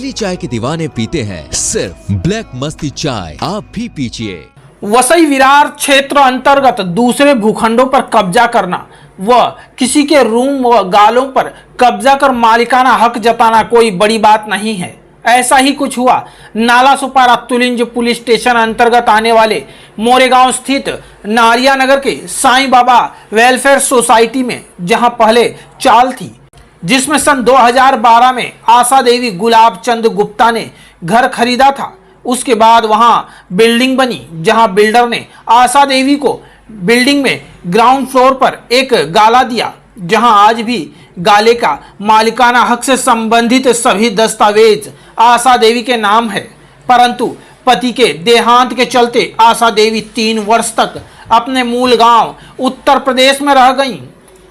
असली चाय के दीवाने पीते हैं सिर्फ ब्लैक मस्ती चाय, आप भी पीजिए। वसई विरार क्षेत्र अंतर्गत दूसरे भूखंडों पर कब्जा करना व किसी के रूम व गालों पर कब्जा कर मालिकाना हक जताना कोई बड़ी बात नहीं है। ऐसा ही कुछ हुआ नाला सुपारा तुलिंज पुलिस स्टेशन अंतर्गत आने वाले मोरेगांव स्थित नारिया नगर के साईं बाबा वेलफेयर सोसाइटी में, जहां पहले चाल थी जिसमें सन 2012 में आशा देवी गुलाब चंद गुप्ता ने घर खरीदा था। उसके बाद वहां बिल्डिंग बनी, जहां बिल्डर ने आशा देवी को बिल्डिंग में ग्राउंड फ्लोर पर एक गाला दिया, जहां आज भी गाले का मालिकाना हक से संबंधित सभी दस्तावेज आशा देवी के नाम है। परंतु पति के देहांत के चलते आशा देवी 3 वर्ष तक अपने मूल गांव उत्तर प्रदेश में रह गईं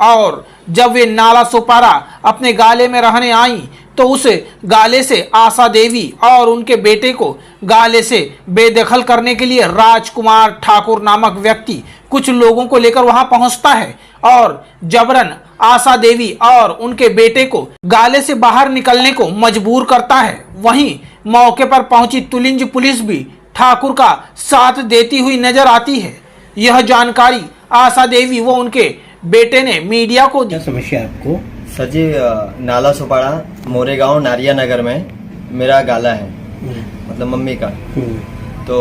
और जब वे नाला सुपारा अपने गाले में रहने आईं तो उस गाले से आशा देवी और उनके बेटे को गाले से बेदखल करने के लिए राजकुमार ठाकुर नामक व्यक्ति कुछ लोगों को लेकर वहां पहुंचता है और जबरन आशा देवी और उनके बेटे को गाले से बाहर निकलने को मजबूर करता है। वहीं मौके पर पहुंची तुलिंज पुलिस भी ठाकुर का साथ देती हुई नजर आती है। यह जानकारी आशा देवी व उनके बेटे ने मीडिया को दी। क्या समस्या है आपको? सर जी, नाला सुपाड़ा मोरेगांव नारिया नगर में मेरा गाला है, मतलब मम्मी का। तो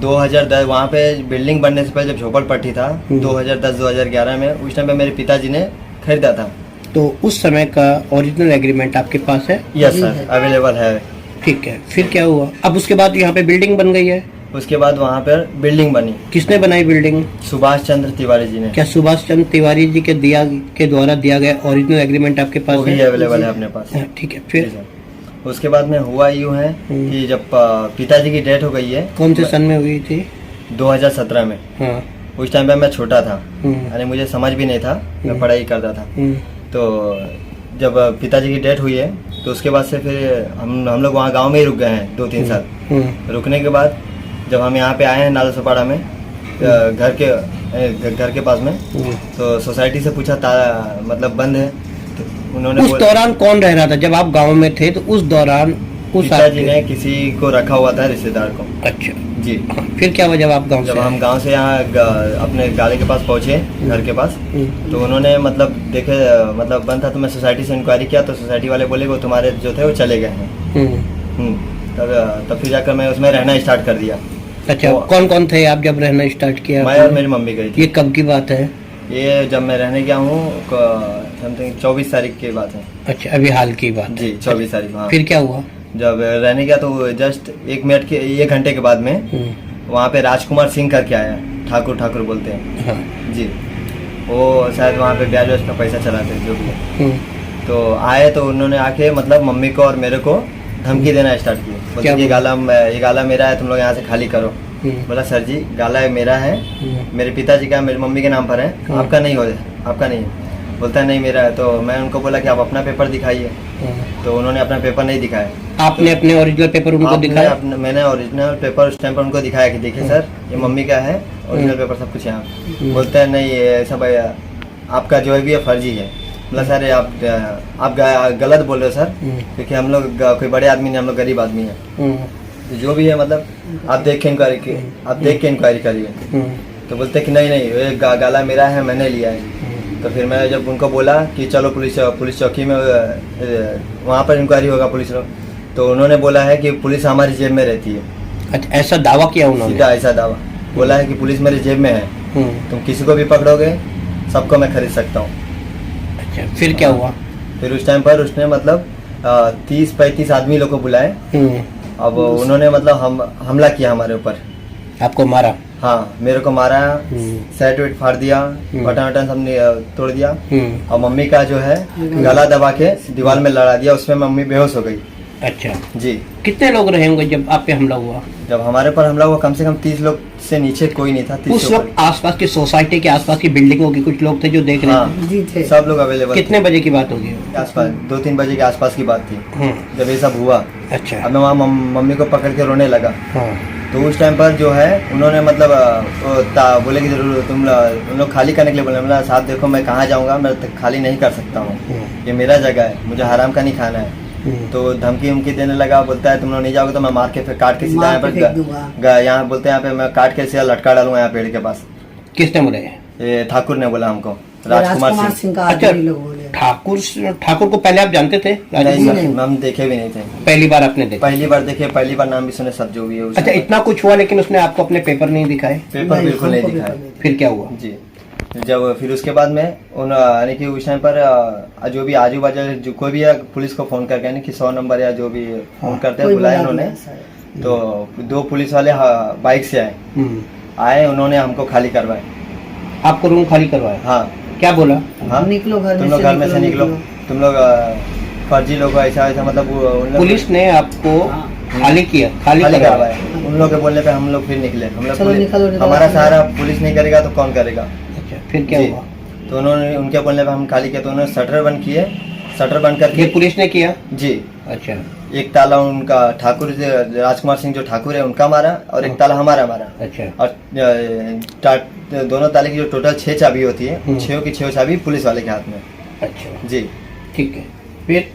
2010 वहाँ पे बिल्डिंग बनने से पहले जब झोपड़पट्टी था 2010-2011 में, उस टाइम पे मेरे पिताजी ने खरीदा था। तो उस समय का ओरिजिनल एग्रीमेंट आपके पास है? यस सर, अवेलेबल है। ठीक है, फिर क्या हुआ? अब उसके बाद यहाँ पे बिल्डिंग बन गई है। उसके बाद वहाँ पर बिल्डिंग बनी। किसने बनाई बिल्डिंग? सुभाष चंद्र तिवारी जी ने। क्या सुभाष चंद्र तिवारी जी के द्वारा दिया गया ओरिजिनल एग्रीमेंट आपके पास वो भी अवेलेबल है अपने पास। ठीक है, फिर उसके बाद में हुआ यूँ है कि जब पिताजी की डेथ हो गई है। कौन से सन में हुई थी? 2017 में। हाँ। उस टाइम पे मैं छोटा था, यानी मुझे समझ भी नहीं था, मैं पढ़ाई करता था। तो जब पिताजी की डेथ हुई है तो उसके बाद से फिर हम लोग वहाँ गांव में ही रुक गए हैं 2-3 साल। रुकने के बाद जब हम यहाँ पे आए हैं नाला सुपाड़ा में, घर के पास में, तो सोसाइटी से पूछा ताला मतलब बंद है। तो उन्होंने उस दौरान कौन रह रहा था जब आप गांव में थे? तो उस दौरान पिताजी ने किसी को रखा हुआ था, रिश्तेदार को। अच्छा जी। फिर क्या हुआ जब आप गांव जब हम गांव से यहाँ अपने गाले के पास पहुँचे, घर के पास, तो उन्होंने मतलब देखे मतलब बंद था। तो मैं सोसाइटी से इंक्वायरी किया तो सोसाइटी वाले बोले वो तुम्हारे जो थे वो चले गए हैं। तब फिर जाकर मैं उसमें रहना स्टार्ट कर दिया। अच्छा, कौन कौन थे आप जब रहना स्टार्ट किया? मैं और मेरी मम्मी गई थी। ये कब की बात है? ये जब मैं रहने गया हूँ समथिंग 24 तारीख की बात है। अच्छा, अभी हाल की बात जी, 24 तारीख। हाँ। फिर क्या हुआ? जब रहने गया तो जस्ट 1 घंटे के बाद में वहाँ पे राजकुमार सिंह करके आया, ठाकुर बोलते हैं। हाँ। जी। वो शायद वहाँ पे ब्याज का पैसा चलाते जो भी। तो आए तो उन्होंने आके मतलब मम्मी को और मेरे को धमकी देना स्टार्ट की। बोलते ये गाला मेरा है, तुम लोग यहाँ से खाली करो। बोला सर जी, गाला मेरा है, मेरे पिताजी का, मेरी मम्मी के नाम पर है, आपका नहीं हो, आपका नहीं है। बोलता है नहीं मेरा है। तो मैं उनको बोला कि आप अपना पेपर दिखाइए। तो उन्होंने अपना पेपर नहीं दिखाया। आपने अपने ओरिजिनल पेपर उनको दिखाया? मैंने ओरिजिनल पेपर उस टाइम पर उनको दिखाया कि देखिए सर, ये मम्मी का है, ओरिजिनल पेपर सब कुछ यहाँ। बोलते हैं नहीं, ये सब आपका जो है भी फर्जी है। बोला सर आप गलत बोल रहे हो सर, क्योंकि हम लोग कोई बड़े आदमी नहीं, हम लोग गरीब आदमी है। तो जो भी है मतलब आप देख के इंक्वायरी करिए। तो बोलते कि नहीं ये गाला मेरा है, मैंने लिया है। तो फिर मैं जब उनको बोला कि चलो पुलिस चौकी में वहाँ पर इंक्वायरी होगा पुलिस लोग, तो उन्होंने बोला है कि पुलिस हमारी जेब में रहती है। अच्छा, ऐसा दावा किया उन्होंने? सीधा ऐसा दावा बोला है कि पुलिस मेरी जेब में है, तुम किसी को भी पकड़ोगे सबको मैं खरीद सकता हूँ। अच्छा, फिर क्या हुआ? फिर उस टाइम पर उसने मतलब 30-35 आदमी लोग को बुलाए। अब उन्होंने मतलब हमला किया हमारे ऊपर। आपको मारा? हाँ, मेरे को मारा, सेट वेट फाड़ दिया, बटन सबने तोड़ दिया। और मम्मी का जो है गला दबा के दीवार में लड़ा दिया, उसमें मम्मी बेहोश हो गई। अच्छा जी। कितने लोग रहे होंगे जब आप पे हमला हुआ? जब हमारे पर हमला हुआ कम से कम 30 लोग से नीचे कोई नहीं था। उस वक्त आसपास की सोसाइटी के आसपास की बिल्डिंगों के कुछ लोग थे जो देख रहे थे? सब लोग अवेलेबल। कितने बजे की बात होगी? आसपास 2-3 बजे के आसपास की बात थी जब ये सब हुआ। अच्छा। अब मैं वहाँ मम्मी को पकड़ के रोने लगा। तो उस टाइम पर जो है उन्होंने मतलब बोले कि जरूर तुम लोग खाली करने के लिए बोले। मेरा साथ देखो, मैं कहाँ जाऊँगा, मैं खाली नहीं कर सकता हूँ, ये मेरा जगह है, मुझे हराम का नहीं खाना है। तो धमकी उमकी देने लगा, बोलता है तुम लोग नहीं जाओगे तो मैं मार के फिर काट के सीधा यहाँ पर यहाँ बोलते हैं यहाँ पे मैं काट के सीधा लटका डालूंगा यहाँ पेड़ के पास। किसने बोला ये ठाकुर ने बोला हमको, राजकुमार सिंह। अच्छा, ठाकुर को पहले आप जानते थे? नहीं, हम देखे भी नहीं थे, पहली बार आपने देखा? पहली बार देखे, पहली बार नाम भी सुने, सब जो भी है। अच्छा, इतना कुछ हुआ लेकिन उसने आपको अपने पेपर नहीं दिखाए? पेपर बिल्कुल नहीं दिखाए। फिर क्या हुआ जी? जब फिर उसके बाद में यानी कि उस टाइम पर जो भी आजू बाजू जो कोई भी है पुलिस को फोन करके यानी कि 100 नंबर या जो भी फोन करते हैं बुलाया उन्होंने, तो 2 पुलिस वाले बाइक से आए, उन्होंने हमको खाली करवाए। आपको रूम खाली करवाया? हाँ। क्या बोला? हाँ, निकलो तुम लोग घर में से निकलो, तुम लोग फर्जी लोग, ऐसा ऐसा मतलब पुलिस ने आपको खाली किया, खाली करवाया। उन लोग के बोलने पे हम लोग फिर निकले। हम लोग हमारा सहारा पुलिस नहीं करेगा तो कौन करेगा? फिर क्या हुआ? तो उन्होंने उनके बोलने पे हम खाली किया, तो उन्होंने शटर बंद किए, शटर बंद करके पुलिस ने किया जी। अच्छा, एक ताला उनका ठाकुर राजकुमार सिंह जो ठाकुर है उनका मारा और एक ताला हमारा मारा। अच्छा, और दोनों ताले की जो टोटल 6 चाबी होती है, 6 की 6 चाबी पुलिस वाले के हाथ में। अच्छा जी, ठीक है। फिर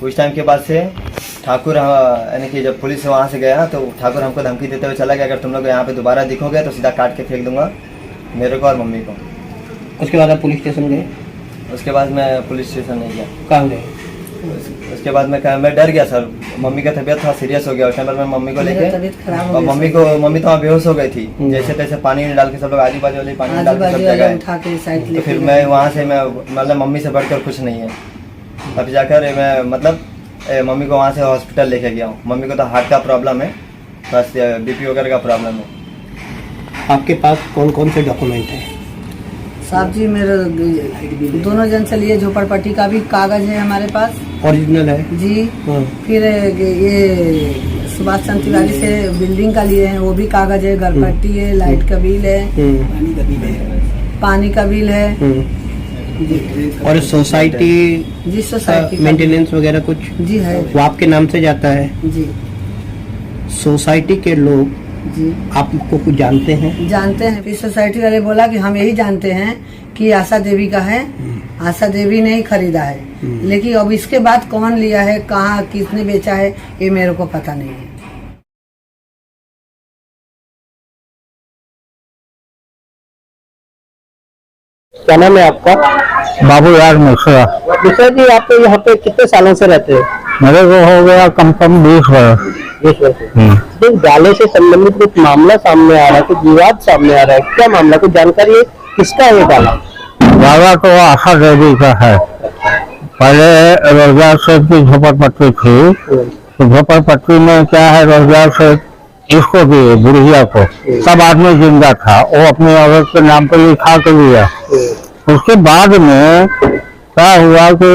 उस टाइम के बाद से ठाकुर यानी कि जब पुलिस वहाँ से गया तो ठाकुर हमको धमकी देते हुए चला गया, अगर तुम लोग यहाँ पे दोबारा दिखोगे तो सीधा काट के फेंक दूंगा मेरे को और मम्मी को। उसके बाद आप पुलिस स्टेशन गए? उसके बाद मैं पुलिस स्टेशन नहीं गया। कहाँ गए? उसके बाद मैं डर गया सर, मम्मी का तबीयत थोड़ा सीरियस हो गया उस टाइम पर। मैं मम्मी को लेके और मम्मी तो वहाँ बेहोश हो गई थी, जैसे तैसे पानी में डाल के सब लोग आजू बाजू वाले पानी डाल के सब जगह। तो फिर मैं वहाँ से मैं मतलब मम्मी से बढ़कर कुछ नहीं है। अब जाकर मैं मतलब मम्मी को वहाँ से हॉस्पिटल लेके गया हूँ। मम्मी को तो हार्ट का प्रॉब्लम है, बस BP वगैरह का प्रॉब्लम है। आपके पास कौन कौन से डॉक्यूमेंट हैं? साहब जी, मेरे दोनों जन से लिए झोपड़पट्टी का भी कागज है हमारे पास, ओरिजिनल है जी। फिर ये सुभाष चंद्र तिवारी से बिल्डिंग का लिए हैं, वो भी कागज है, घर पट्टी है, लाइट का बिल है, पानी का बिल है और सोसाइटी जी, सोसाइटी मेंटेनेंस वगैरह कुछ जी है, वो आपके नाम से जाता है जी। सोसाइटी के लोग जी आपको कुछ जानते हैं? जानते हैं। फिर सोसाइटी वाले बोला कि हम यही जानते हैं कि आशा देवी का है, आशा देवी ने ही खरीदा है, लेकिन अब इसके बाद कौन लिया है, कहाँ, किसने बेचा है, ये मेरे को पता नहीं है। क्या नाम है आपका? बाबू यार मिश्रा। मिश्रा जी, आप तो यहाँ पे कितने सालों से रहते हैं? मेरे को हो गया कम से कम 20 वर्ष। 20 वर्ष। तो गाले से संबंधित कुछ मामला सामने आ रहा है, कुछ विवाद सामने आ रहा है, क्या मामला, कुछ जानकारी है? किसका है गाला? गाला तो आशा देवी का है। पहले रोजगार सेठ की झोपड़पट्टी थी, तो झोपड़पट्टी में क्या है, रोजगार सेठ इसको दिए, बुढ़िया को, सब आदमी जिंदा था, वो अपनी औरत के नाम पर लिखा के लिया। उसके बाद में क्या हुआ कि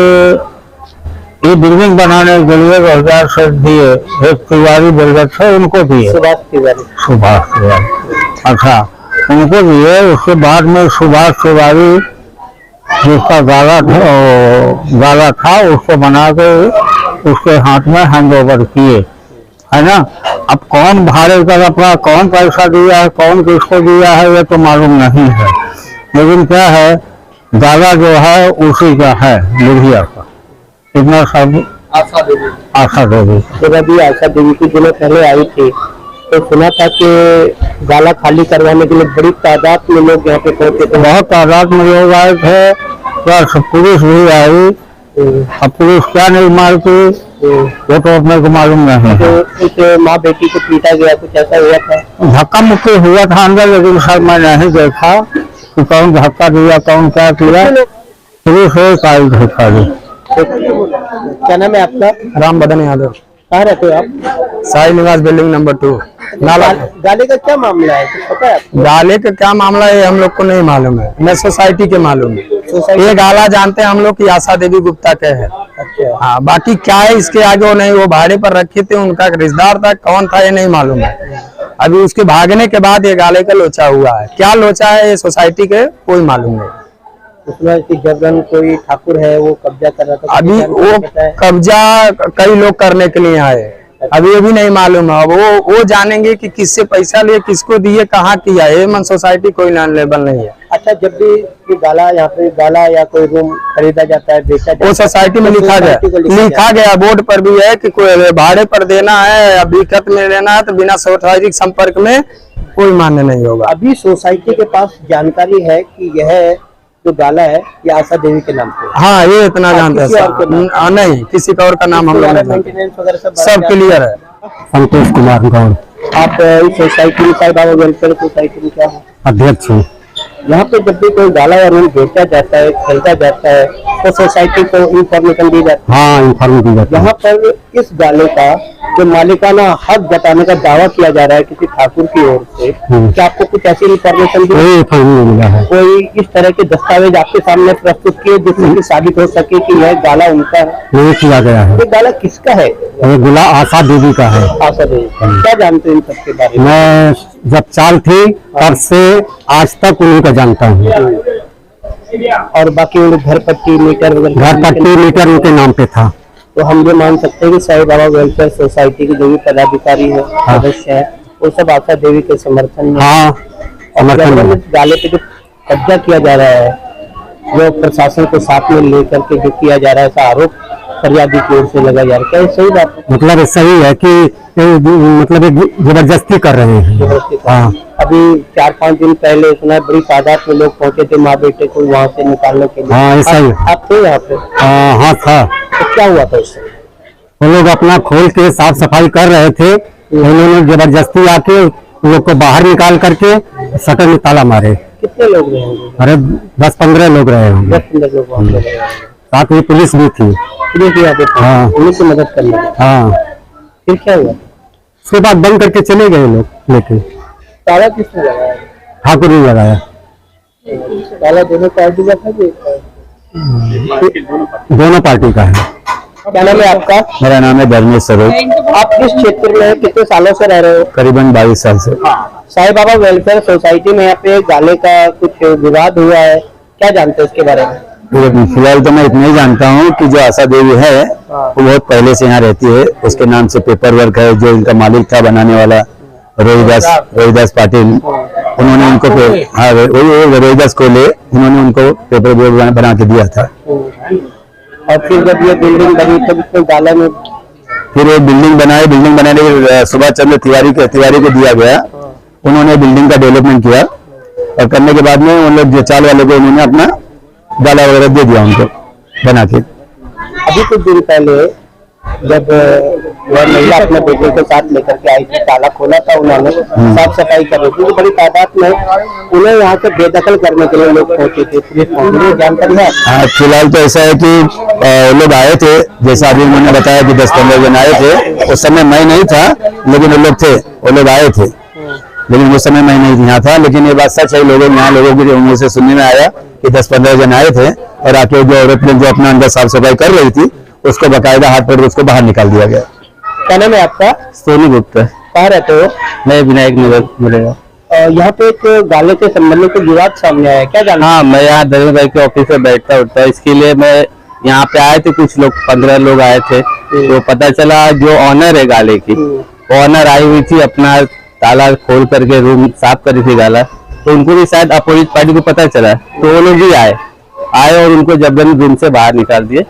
ये बिल्डिंग बनाने के लिए रोजगार सेठ दिए, एक तिवारी बिल्डर थे, उनको दिए, सुभाष तिवारी। अच्छा, उनको दिए। उसके बाद में सुभाष तिवारी जिसका गाला था उसको बना के उसके हाथ में हैंड ओवर किए, है ना। अब कौन भाड़े का अपना कौन पैसा दिया है, कौन किसको दिया है, ये तो मालूम नहीं है, लेकिन क्या है, गाला जो है उसी का है, बुढ़िया का। इतना सब आशा देवी जब अभी आशा देवी की दिनों पहले आई थी तो सुना था कि गाला खाली करवाने के लिए बड़ी तादाद में लोग यहाँ पे पहुंचे थे। बहुत तादाद में लोग आए थे, प्लस पुलिस भी आई। अब पुलिस क्या नहीं मारती वो तो अपने को मालूम नहीं। तो उस माँ बेटी को पीटा गया, कुछ ऐसा हुआ था? धक्का मुक्की हुआ था अंदर, लेकिन सर मैं नहीं देखा कि कौन धक्का दिया, कौन क्या किया। पुलिस एक आई थी खाली। क्या नाम है आपका? राम बदन यादव। कहाँ रहते हो आप? साई निवास बिल्डिंग नंबर 2 नाला। गाले का क्या मामला है, कुछ पता है आपको? गाले का क्या मामला है हम लोग को नहीं मालूम है, मैं सोसाइटी के मालूम है। ये गाला जानते हैं हम लोग की आशा देवी गुप्ता के है। अच्छा। हाँ, बाकी क्या है इसके आगे वो नहीं, वो भाड़े पर रखे थे, उनका रिश्तेदार था, कौन था ये नहीं मालूम है। अभी उसके भागने के बाद ये गाले का लोचा हुआ है, क्या लोचा है ये सोसाइटी के कोई मालूम नहीं। उसमें जबरन कोई ठाकुर है वो कब्जा कर रहा था, अभी वो कब्जा कई लोग करने के लिए आए, अभी नहीं मालूम है। वो जानेंगे कि किससे पैसा लिए, किसको दिए, कहाँ किया। एमन सोसाइटी कोई नॉन लेबल नहीं है। अच्छा, जब भी ये गाला यहाँ पे गाला या कोई रूम खरीदा जाता है, बेचा जाता है, वो सोसाइटी में लिखा गया बोर्ड पर भी है कि कोई भाड़े पर देना है या बिकट में लेना है तो बिना शारीरिक संपर्क में कोई मान्य नहीं होगा। अभी सोसाइटी के पास जानकारी है कि यह जो गाला है ये आशा देवी के नाम पे। हाँ, ये इतना जानते हैं सर। नहीं, किसी का और का नाम हम लोग नहीं जानते। मेंटेनेंस वगैरह सब क्लियर है। संतोष कुमार गौड़, आप इस सोसाइटी में साईं बाबा वेलफेयर सोसाइटी में क्या है? अध्यक्ष हूँ। यहाँ पे जब भी कोई गाला या रूम बेचा जाता है, खरीदा जाता है, तो सोसाइटी को इंफॉर्मेशन दी जाती है। हाँ, इन्फॉर्म दी जाती है। यहाँ पर इस गाले का जो मालिकाना हक जताने का दावा किया जा रहा है किसी ठाकुर की ओर से, क्या आपको कुछ ऐसी इंफॉर्मेशन कोई मिला है? कोई इस तरह के दस्तावेज आपके सामने प्रस्तुत किए जिससे कि साबित हो सके कि यह गाला उनका है? नहीं किया गया है। ये गाला किसका है? ये गुला आशा देवी का है। आशा देवी। क्या जानते हैं इन सबके बारे में? मैं जब चाल थी तब से आज तक उन्हीं का जानता हूँ। और बाकी वो घर पट्टी मीटर घर पट्टी मीटर उनके नाम पे था। तो हम ये मान सकते हैं कि साईं बाबा वेलफेयर सोसाइटी के जो भी पदाधिकारी है, सदस्य है, वो सब आशा देवी के समर्थन में। हाँ, समर्थन में। इस गाले पे जो कब्जा किया जा रहा है, जो प्रशासन को साथ में लेकर के जो किया जा रहा है, ऐसा आरोप फरियादी की ओर से लगा जा रहा है, क्या ये सही बात है? मतलब ऐसा ही है कि मतलब जबरदस्ती कर रहे हैं। हाँ। अभी 4-5 दिन पहले सुना बड़ी तादाद में लोग पहुंचे थे माँ बेटे को वहाँ से निकालने के लिए। हाँ, ऐसा ही। आप थे यहाँ पे? हाँ था। तो क्या हुआ था उससे? वो लोग अपना खोल के साफ सफाई कर रहे थे, उन्होंने जबरदस्ती आके उन लोग को बाहर निकाल करके शटर में ताला मारे। कितने लोग रहे होंगे? अरे 10-15 लोग रहे होंगे। 10-15 लोग वहाँ पे रहे। साथ में पुलिस भी थी। पुलिस भी यहाँ पे थी? हाँ। पुलिस की मदद करने। हाँ। फिर क्या हुआ? उसके बाद बंद करके चले गए लोग लेके। ताला किसने लगाया? ठाकुर ने लगाया। ताला दोनों पार्टी का था कि दोनों पार्टी का है। क्या नाम है आपका? मेरा नाम है धर्मेश सरोज। आप किस क्षेत्र में कितने सालों से रह रहे हो? करीबन 22 साल से। साईं बाबा वेलफेयर सोसाइटी में यहाँ पे गाले का कुछ विवाद हुआ है, क्या जानते हैं इसके बारे में? फिलहाल तो मैं इतना ही जानता हूँ कि जो आशा देवी है वो बहुत पहले से यहाँ रहती है। उसके नाम से पेपर वर्क है। जो इनका मालिक था बनाने वाला रोहिदास पाटिल, उन्होंने उनको रोहिदास कोले, उन्होंने उनको पेपर वर्क बना के दिया था। और फिर जब ये बिल्डिंग बनी तब इसमें गाला में फिर वो बिल्डिंग बनाने के सुभाष चंद्र तिवारी को दिया गया। उन्होंने बिल्डिंग का डेवलपमेंट किया और करने के बाद में उन लोग जो चाल वाले को उन्होंने अपना गाला वगैरह दे दिया उनको बना के। अभी कुछ दिन पहले जब वह महिला अपने बेटे के साथ लेकर के आई थी, ताला खोला था उन्होंने, साफ सफाई कर रही थी, बड़ी तादाद में उन्हें यहाँ से बेदखल करने के लिए लोग पहुंचे थे, पुलिस पहुंची, जानकारी है? हाँ, फिलहाल तो ऐसा है कि लोग आए थे, जैसा अभी उन्होंने बताया कि 10-15 जन आए थे। उस समय मैं नहीं था, लेकिन वो लोग थे, वो लोग आए थे, लेकिन उस समय मैं नहीं यहाँ था। लेकिन ये बात सच है, लोगों की मुँह से सुनने में आया कि 10-15 जन आए थे और आके जो औरत लोग जो अपना अंदर साफ सफाई कर रही थी उसको बकायदा हाथ पकड़ उसको बाहर निकाल दिया गया। क्या नाम है आपका? सोनी गुप्ता। कहाँ रहते हो? मैं विनायक नगर मिलेगा। यहाँ पे एक गाले के संबंध में कुछ विवाद सामने आया है, क्या जानते? हाँ, मैं यहाँ धर्मेश भाई के ऑफिस में बैठता उठता, इसके लिए मैं यहाँ पे आए थे। कुछ लोग 15 लोग आए थे, तो पता चला जो ऑनर है गाले की, ऑनर आई हुई थी, अपना ताला खोल करके रूम साफ करी थी गाला, तो उनको भी शायद अपोजिट पार्टी को पता चला, तो वो लोग भी आए और उनको जबरन रूम से बाहर निकाल दिए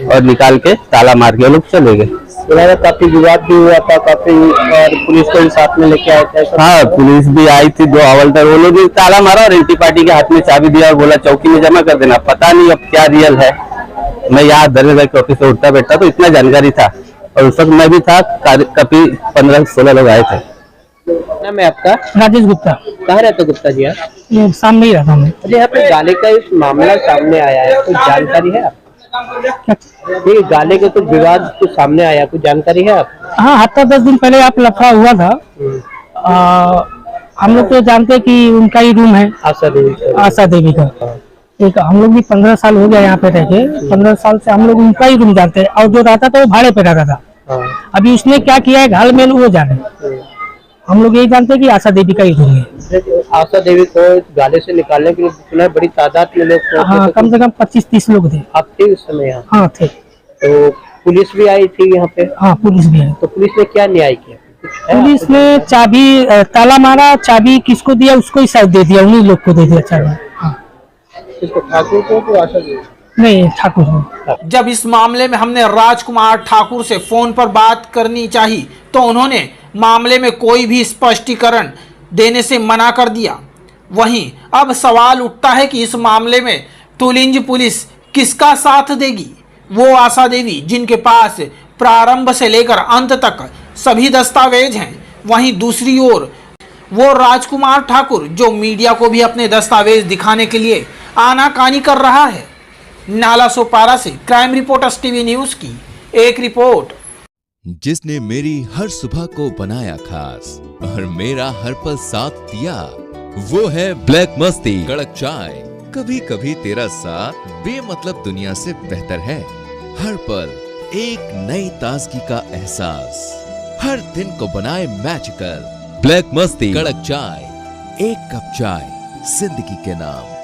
और निकाल के ताला मार के वो लोग चले गए। काफी विवाद भी हुआ था काफी, और पुलिस को भी साथ में लेके आए थे। हाँ, पुलिस भी आई थी, 2 हवलदार, वो लोग भी ताला मारा और एंटी पार्टी के हाथ में चाबी दिया और बोला चौकी में जमा कर देना। पता नहीं अब क्या रियल है। मैं यहाँ धर्मेश भाई के ऑफिस से उठता बैठता तो इतना जानकारी था, और उस वक्त मैं भी था, काफी 15-16 लोग आए थे। नाम है आपका? राजेश गुप्ता। कहाँ रहते गुप्ता जी? ये सामने ही रहता हूँ। अरे यहाँ पे गाले का इस मामला सामने आया है, कुछ जानकारी है आपको? ये गाले के कुछ विवाद कुछ सामने आया, कुछ जानकारी है आप? हाँ, हफ्ता 10 दिन पहले आप लफड़ा हुआ था। हम लोग तो जानते हैं कि उनका ही रूम है, आशा देवी का। एक हम लोग भी 15 साल हो गया यहाँ पे रह के, 15 साल से हम लोग उनका ही रूम जानते हैं, और जो रहता था वो भाड़े पे रहता था। अभी उसने क्या किया है घाल में वो जाने, हम लोग यही जानते हैं कि आशा देवी का ही रूम है। आशा देवी को गाले से निकालने के लिए सुना बड़ी तादाद में लोग, हाँ, कम से कम 25-30 लोग थे। आप थे उस समय यहाँ? हाँ थे। तो पुलिस भी आई थी यहाँ पे, हाँ पुलिस भी है। तो पुलिस ने क्या न्याय किया? कुछ है पुलिस आपको? ने चाबी ताला मारा, चाबी किसको दिया उसको ही शायद दे दिया, उन्हीं लोग को दे दिया चाबी। हाँ किसको, ठाकुर को तो आशा जी? नहीं ठाकुर को। जब इस मामले में हमने राजकुमार ठाकुर से फोन पर बात करनी चाहिए तो उन्होंने मामले में कोई भी स्पष्टीकरण देने से मना कर दिया। वहीं अब सवाल उठता है कि इस मामले में तुलिंज पुलिस किसका साथ देगी? वो आशा देवी जिनके पास प्रारंभ से लेकर अंत तक सभी दस्तावेज हैं, वहीं दूसरी ओर वो राजकुमार ठाकुर जो मीडिया को भी अपने दस्तावेज दिखाने के लिए आनाकानी कर रहा है। नाला सोपारा से क्राइम रिपोर्टर्स टीवी न्यूज की एक रिपोर्ट। जिसने मेरी हर सुबह को बनाया खास और मेरा हर पल साथ दिया, वो है ब्लैक मस्ती कड़क चाय। कभी कभी तेरा साथ बेमतलब दुनिया से बेहतर है। हर पल एक नई ताजगी का एहसास, हर दिन को बनाए मैजिकल। ब्लैक मस्ती कड़क चाय, एक कप चाय जिंदगी के नाम।